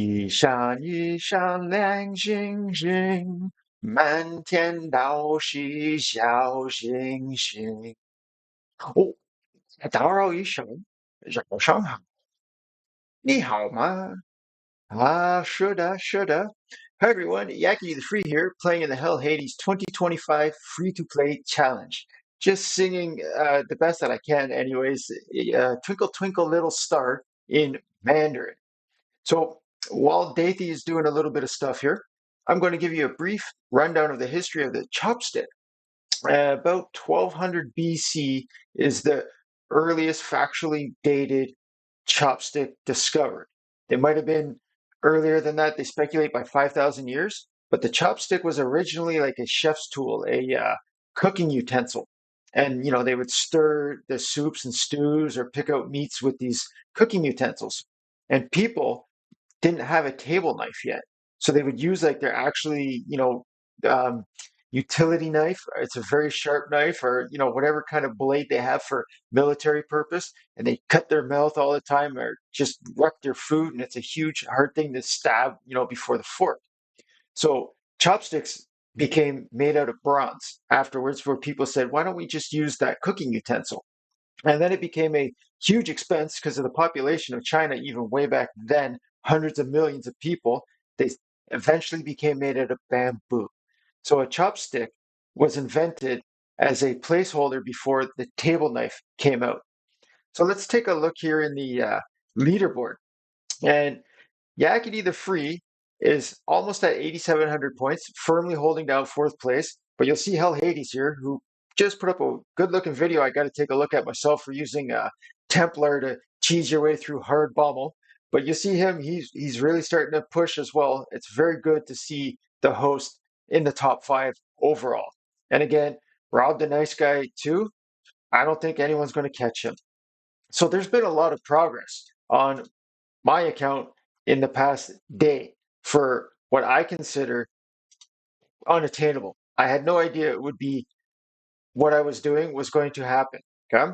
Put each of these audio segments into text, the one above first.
一闪一闪亮星星，满天都是小星星。哦，打扰一声，早上好，你好吗？是的，是的。Hi everyone, Yaki the Free here, playing in the Hell Hades 2025 free-to-play challenge. Just singing the best that I can, anyways. Twinkle Twinkle Little Star in Mandarin. So while Dathy is doing a little bit of stuff here, I'm going to give you a brief rundown of the history of the chopstick. About 1200 BC is the earliest factually dated chopstick discovered. It might have been earlier than that. They speculate by 5,000 years, but the chopstick was originally like a chef's tool, a cooking utensil. And, they would stir the soups and stews or pick out meats with these cooking utensils. And people didn't have a table knife yet. So they would use like their actually, um, utility knife. It's a very sharp knife or, whatever kind of blade they have for military purpose. And they cut their mouth all the time or just wreck their food. And it's a huge, hard thing to stab, before the fork. So chopsticks became made out of bronze afterwards, where people said, why don't we just use that cooking utensil? And then it became a huge expense because of the population of China, even way back then, hundreds of millions of people. They eventually became made out of bamboo. So a chopstick was invented as a placeholder before the table knife came out. So let's take a look here in the leaderboard. And Yakety the Free is almost at 8,700 points, firmly holding down fourth place. But you'll see Hell Hades here, who just put up a good-looking video I got to take a look at myself for using Templar to cheese your way through hard bommel. But you see him, he's really starting to push as well. It's very good to see the host in the top 5 overall. And again, Rob the Nice Guy too. I don't think anyone's going to catch him. So there's been a lot of progress on my account in the past day for what I consider unattainable. I had no idea it would be what I was doing was going to happen. Okay.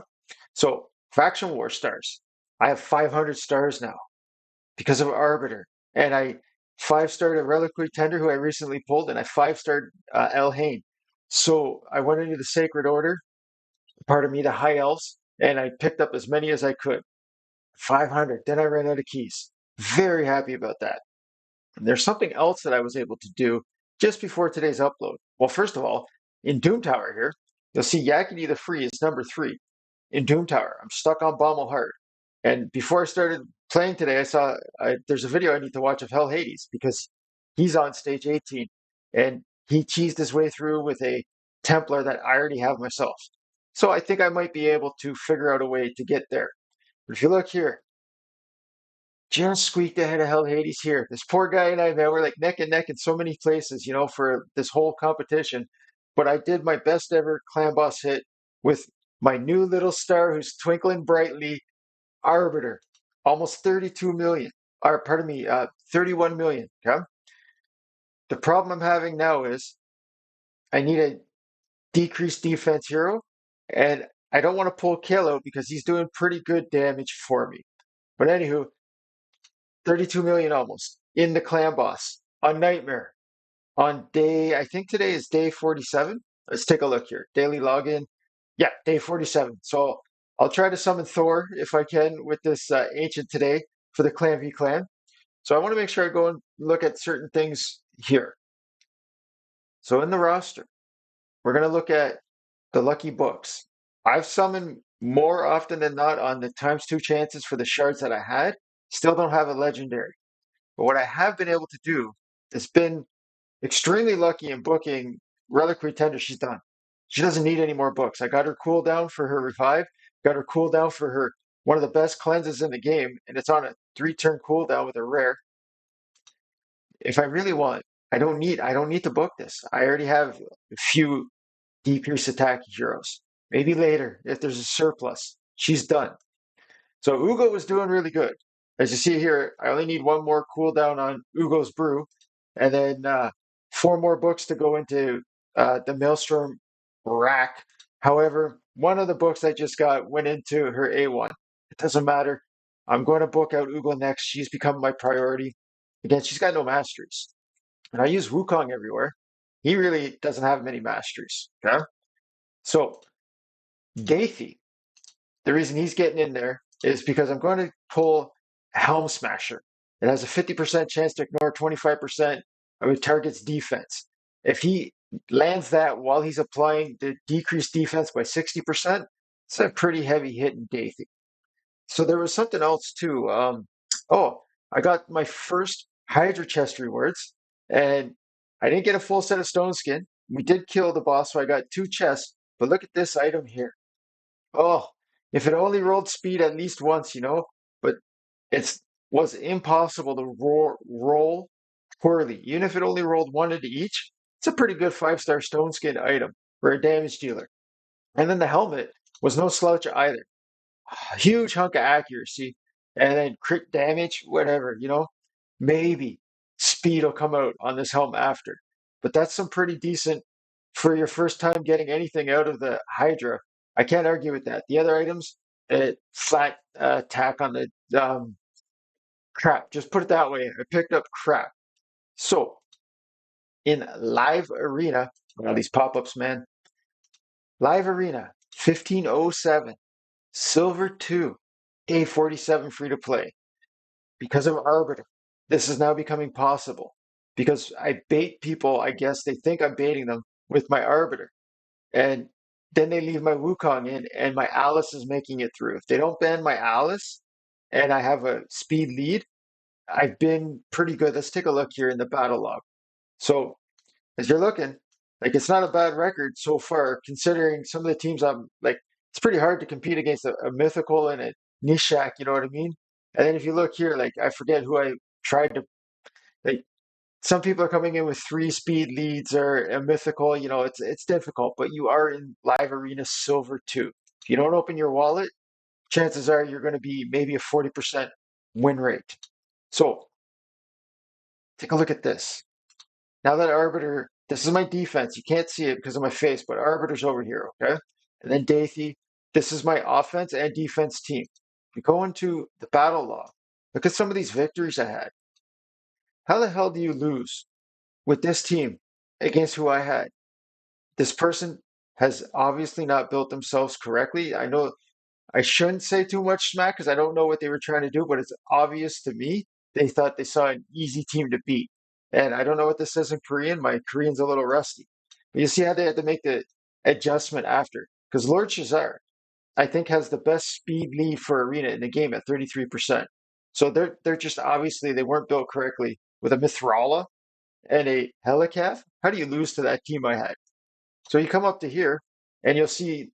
So faction war stars. I have 500 stars now because of Arbiter. And I 5-starred a reliquary tender who I recently pulled, and I 5-starred El Hain. So I went into the Sacred Order, part of me, the High Elves, and I picked up as many as I could. 500. Then I ran out of keys. Very happy about that. There's something else that I was able to do just before today's upload. Well, first of all, in Doom Tower here, you'll see Yakety the Free is number 3 in Doom Tower. I'm stuck on Bommel Hard. And before I started playing today, I saw there's a video I need to watch of Hell Hades because he's on stage 18 and he cheesed his way through with a Templar that I already have myself. So I think I might be able to figure out a way to get there. But if you look here, just squeaked ahead of Hell Hades here. This poor guy and I, man, we're like neck and neck in so many places, for this whole competition. But I did my best ever clan boss hit with my new little star who's twinkling brightly, Arbiter. Almost 32 million. Or pardon me, 31 million. Okay. The problem I'm having now is I need a decreased defense hero, and I don't want to pull Kill out because he's doing pretty good damage for me. But anywho, 32 million almost in the clan boss on Nightmare on day, I think today is day 47. Let's take a look here. Daily login. Yeah, day 47. So I'll try to summon Thor if I can with this ancient today for the clan v clan. So I want to make sure I go and look at certain things here. So in the roster, we're going to look at the lucky books. I've summoned more often than not on the ×2 chances for the shards that I had. Still don't have a legendary. But what I have been able to do has been extremely lucky in booking Reliquary Tender. She's done. She doesn't need any more books. I got her cooldown for her revive, got her cooldown for her one of the best cleanses in the game, and it's on a 3-turn cooldown with a rare. If I really want, I don't need to book this. I already have a few decrease attack heroes. Maybe later if there's a surplus. She's done. So Ugo was doing really good. As you see here, I only need one more cooldown on Ugo's Brew, and then 4 more books to go into the Maelstrom rack. However, one of the books I just got went into her A1. It doesn't matter. I'm going to book out Ugo next. She's become my priority. Again, she's got no masteries. And I use Wukong everywhere. He really doesn't have many masteries. Okay. So Daithy, the reason he's getting in there is because I'm going to pull Helm Smasher. It has a 50% chance to ignore 25% of a target's defense. If he lands that while he's applying the decreased defense by 60%, it's a pretty heavy hit in Daithy. So there was something else too. Oh, I got my first Hydra chest rewards, and I didn't get a full set of Stone Skin. We did kill the boss, so I got 2 chests. But look at this item here. Oh, if it only rolled speed at least once, but it was impossible to roll poorly. Even if it only rolled one into each, it's a pretty good 5-star Stone Skin item for a damage dealer. And then the helmet was no slouch either. A huge hunk of accuracy, and then crit damage, whatever, maybe speed will come out on this helmet after. But that's some pretty decent for your first time getting anything out of the Hydra. I can't argue with that. The other items, flat attack on the crap. Just put it that way. I picked up crap. So in live arena, well, these pop-ups, man. Live arena, 1507, silver 2, A47 free to play. Because of Arbiter, this is now becoming possible. Because I bait people, I guess they think I'm baiting them with my Arbiter. And then they leave my Wukong in, and my Alice is making it through. If they don't ban my Alice, and I have a speed lead, I've been pretty good. Let's take a look here in the battle log. So as you're looking, like it's not a bad record so far, considering some of the teams I'm like, it's pretty hard to compete against a mythical and a Nishak, you know what I mean? And then if you look here, like I forget who I tried to like. Some people are coming in with 3 speed leads or a mythical, it's difficult, but you are in live arena silver 2. If you don't open your wallet, chances are you're going to be maybe a 40% win rate. So take a look at this. Now that Arbiter, this is my defense. You can't see it because of my face, but Arbiter's over here, okay? And then Daithy, this is my offense and defense team. You go into the battle log. Look at some of these victories I had. How the hell do you lose with this team against who I had? This person has obviously not built themselves correctly. I know I shouldn't say too much smack because I don't know what they were trying to do, but it's obvious to me they thought they saw an easy team to beat. And I don't know what this says in Korean. My Korean's a little rusty. But you see how they had to make the adjustment after. Because Lord Shazar, I think, has the best speed lead for arena in the game at 33%. So they're just obviously they weren't built correctly with a Mithrala and a Helicath. How do you lose to that team I had? So you come up to here and you'll see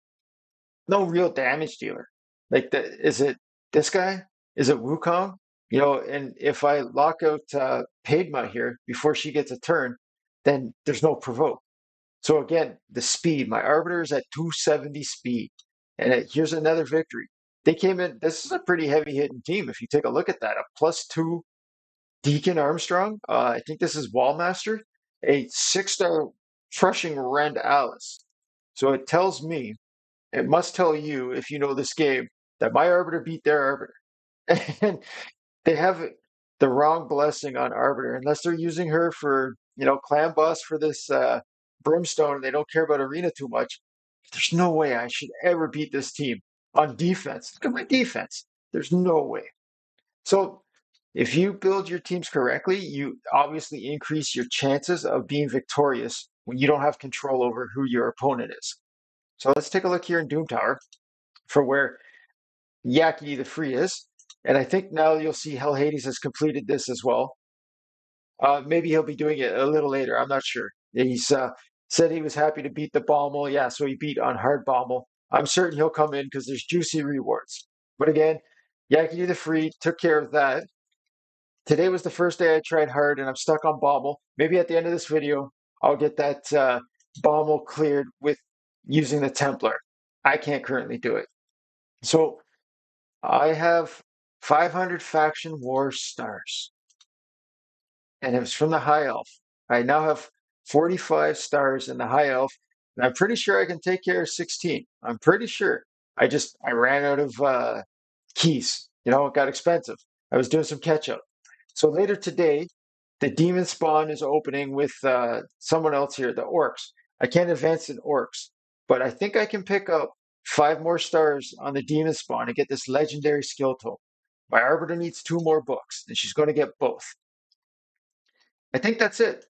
no real damage dealer. Like, is it this guy? Is it Wukong? And if I lock out Pigma here before she gets a turn, then there's no provoke. So again, the speed. My Arbiter is at 270 speed. And here's another victory. They came in. This is a pretty heavy hitting team. If you take a look at that, a +2 Deacon Armstrong. I think this is Wallmaster. A 6-star Crushing Rend Alice. So it tells me, it must tell you, if you know this game, that my Arbiter beat their Arbiter. And they have the wrong blessing on Arbiter, unless they're using her for, clan boss for this Brimstone, and they don't care about arena too much. There's no way I should ever beat this team on defense. Look at my defense. There's no way. So if you build your teams correctly, you obviously increase your chances of being victorious when you don't have control over who your opponent is. So let's take a look here in Doom Tower for where Yaki the Free is. And I think now you'll see Hell Hades has completed this as well. Maybe he'll be doing it a little later. I'm not sure. He's said he was happy to beat the Bommel. Yeah, so he beat on hard Bommel. I'm certain he'll come in because there's juicy rewards. But again, Yaki the Free took care of that. Today was the first day I tried hard and I'm stuck on Bommel. Maybe at the end of this video, I'll get that Bommel cleared with using the Templar. I can't currently do it. So I have 500 faction war stars. And it was from the High Elf. I now have 45 stars in the High Elf. And I'm pretty sure I can take care of 16. I'm pretty sure. I ran out of keys. It got expensive. I was doing some catch up. So later today, The demon spawn is opening with someone else here, the orcs. I can't advance in orcs, but I think I can pick up 5 more stars on the demon spawn and get this legendary skill tool. My Arbiter needs 2 more books, and she's going to get both. I think that's it.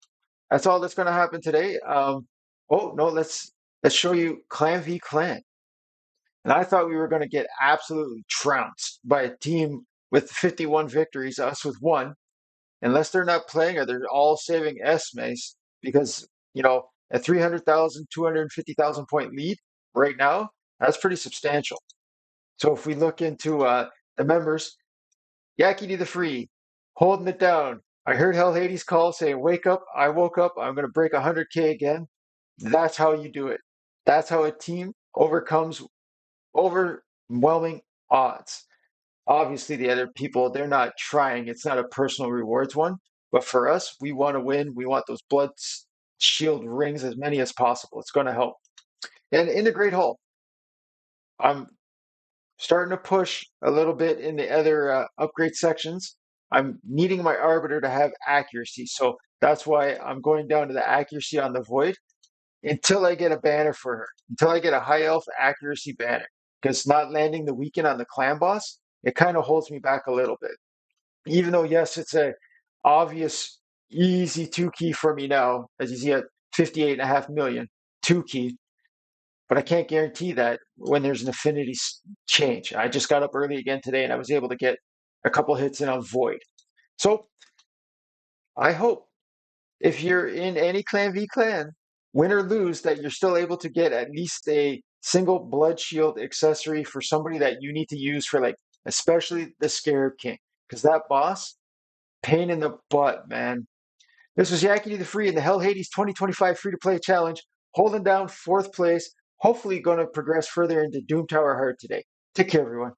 That's all that's going to happen today. Oh no, let's show you clan v clan. And I thought we were going to get absolutely trounced by a team with 51 victories, us with 1, unless they're not playing or they're all saving S-Mace because, a 300,000, 250,000 point lead right now, that's pretty substantial. So if we look into the members, Yakety the Free, holding it down. I heard Hell Hades call saying, wake up, I woke up, I'm going to break 100K again. That's how you do it. That's how a team overcomes overwhelming odds. Obviously, the other people, they're not trying. It's not a personal rewards one. But for us, we want to win. We want those blood shield rings, as many as possible. It's going to help. And in the Great Hall, I'm starting to push a little bit in the other upgrade sections. I'm needing my Arbiter to have accuracy. So that's why I'm going down to the accuracy on the Void until I get a banner for her, until I get a high elf accuracy banner. Because not landing the weekend on the clan boss, it kind of holds me back a little bit. Even though, yes, it's a obvious, easy 2 key for me now, as you see at 58.5 million, 2 key. But I can't guarantee that when there's an affinity change. I just got up early again today and I was able to get a couple hits in on Void. So I hope if you're in any clan v clan, win or lose, that you're still able to get at least a single blood shield accessory for somebody that you need to use for, like, especially the Scarab King, because that boss, pain in the butt, man. This was Yakety the Free in the Hell Hades 2025 free to play challenge, holding down 4th place. Hopefully, going to progress further into Doom Tower Hard today. Take care, everyone.